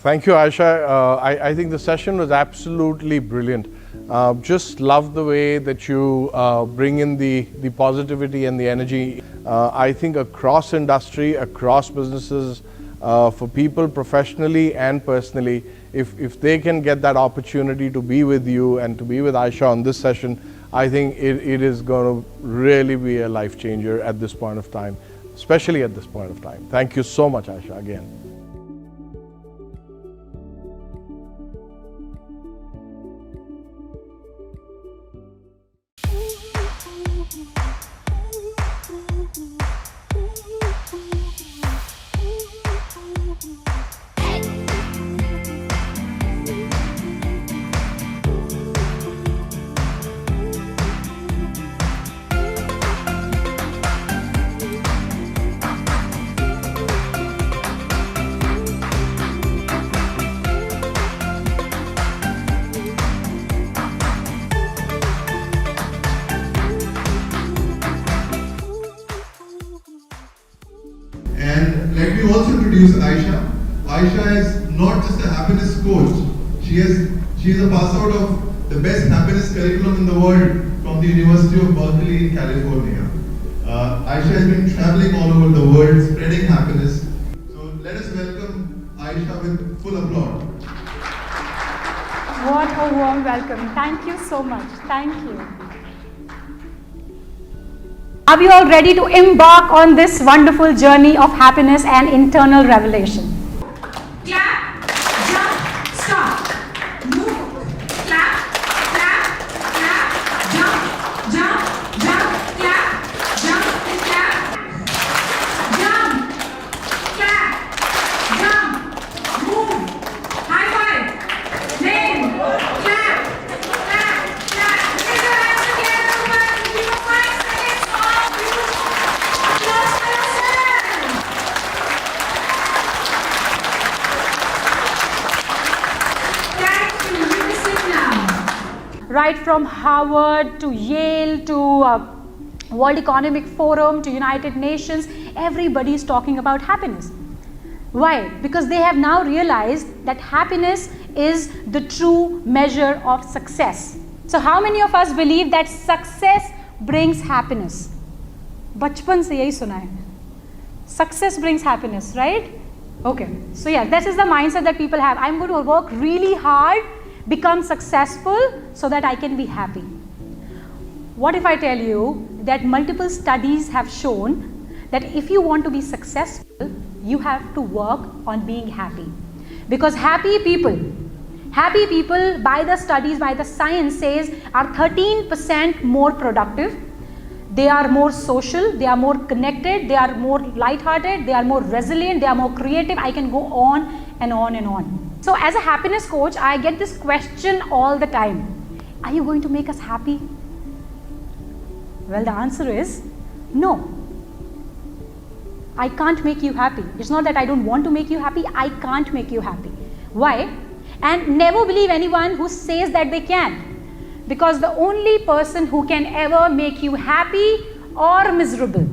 Thank you, Aisha. I think the session was absolutely brilliant. Just love the way that you bring in the positivity and the energy. I think across industry, across businesses, for people professionally and personally, if they can get that opportunity to be with you and to be with Aisha on this session, I think it is going to really be a life changer at this point of time, especially at this point of time. Thank you so much, Aisha, again. And let me also introduce Aisha. Aisha is not just a happiness coach. She is a pass out of the best happiness curriculum in the world from the University of Berkeley in California. Aisha has been traveling all over the world, spreading happiness. So let us welcome Aisha with full applause. What a warm welcome. Thank you so much. Thank you. Are we all ready to embark on this wonderful journey of happiness and internal revelation? Clap, jump, stop, move, clap, clap, clap, jump, jump, jump, clap, jump, clap, jump, clap, jump, move, high five, name, clap, clap, clap. Raise your hands together for 5 seconds of applause for yourself. Thank you. You may sit now. Right from Harvard to Yale to World Economic Forum to United Nations, everybody is talking about happiness. Why? Because they have now realized that happiness is the true measure of success. So how many of us believe that success brings happiness? बचपन से यही सुना है. Success brings happiness, right? Okay. So yeah, this is the mindset that people have. I'm going to work really hard, become successful so that I can be happy. What if I tell you that multiple studies have shown that if you want to be successful, you have to work on being happy. Because happy people by the studies, by the science says, are 13% more productive. They are more social, they are more connected, they are more light-hearted, they are more resilient, they are more creative. I can go on and on and on. So as a happiness coach, I get this question all the time. Are you going to make us happy? Well, the answer is no. I can't make you happy. It's not that I don't want to make you happy, I can't make you happy. Why? And never believe anyone who says that they can. Because the only person who can ever make you happy or miserable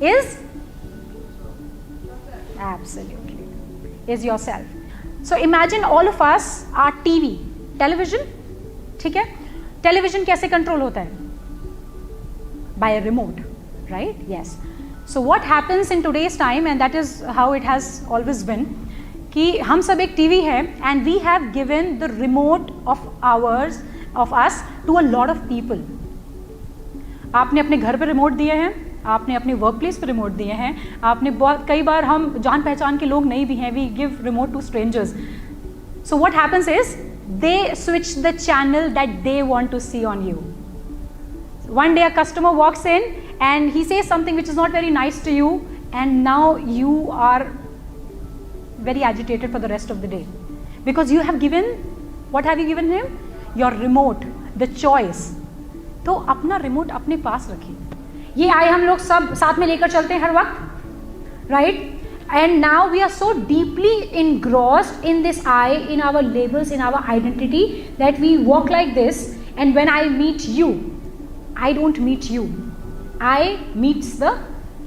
is absolutely is yourself. So imagine all of us are television, ठीक है? Television कैसे control होता है? By a remote, right? Yes. So what happens in today's time, and that is how it has always been, कि हम सब एक TV है and we have given the remote of us to a lot of people. आपने अपने घर पे remote दिए हैं, आपने अपने वर्क प्लेस पे रिमोट दिए हैं, आपने बहुत कई बार हम जान पहचान के लोग नहीं भी हैं, we give remote to strangers. So what happens is they switch the channel that they want to see on you. One day a customer walks in and he says something which is not very nice to you, and now you are very agitated for the rest of the day because you have given, what have you given him? Your remote, the choice. तो अपना remote अपने पास रखिए. ये आए हम लोग सब साथ में लेकर चलते हैं हर वक्त, right? And now we are so deeply engrossed in this I, in our labels, in our identity, that we walk like this. And when I meet you, I don't meet you. I meets the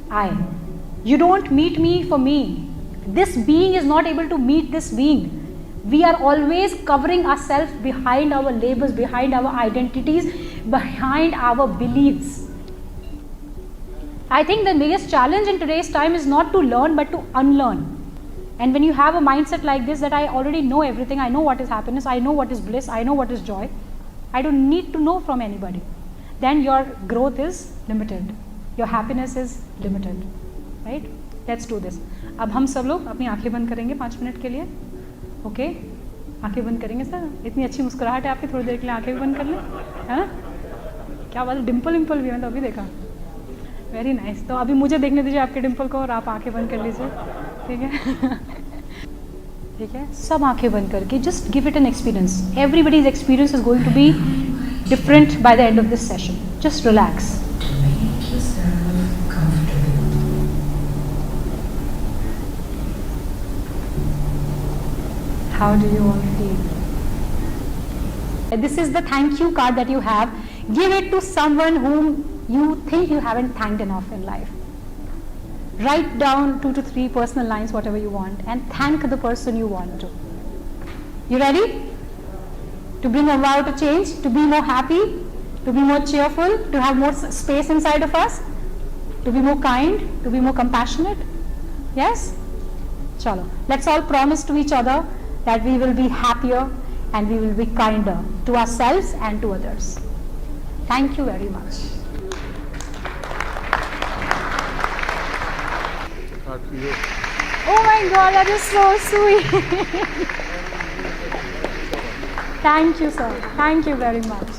I. You don't meet me for me. This being is not able to meet this being. We are always covering ourselves behind our labels, behind our identities, behind our beliefs. I think the biggest challenge in today's time is not to learn but to unlearn. And when you have a mindset like this, that I already know everything, I know what is happiness, I know what is bliss, I know what is joy, I don't need to know from anybody, then your growth is limited, your happiness is limited, right? Let's do this. अब हम सब लोग अपनी आंखें बंद करेंगे 5 minute के लिए. ओके, आंखें बंद करेंगे सर. इतनी अच्छी मुस्कुराहट है आपकी, थोड़ी देर के लिए आंखें भी बंद कर लें, है ना? क्या बात है, डिम्पल विम्पल भी है, तो अभी देखा. Very nice. तो अभी मुझे देखने दीजिए आपके डिम्पल को और आप आंखें बंद कर लीजिए. ठीक है? ठीक है, सब आंखें बंद करके just give it an experience. Everybody's experience is going to be different by the end of this session. Just relax. Make yourself comfortable. How do you all feel? This is the thank you card that you have. Give it to someone whom you think you haven't thanked enough in life. Write down 2 to 3 personal lines, whatever you want, and thank the person you want to. You ready? To bring about a change, to be more happy, to be more cheerful, to have more space inside of us, to be more kind, to be more compassionate. Yes? Chalo. Let's all promise to each other that we will be happier and we will be kinder to ourselves and to others. Thank you very much. Oh my God, that is so sweet. Thank you, sir. Thank you very much.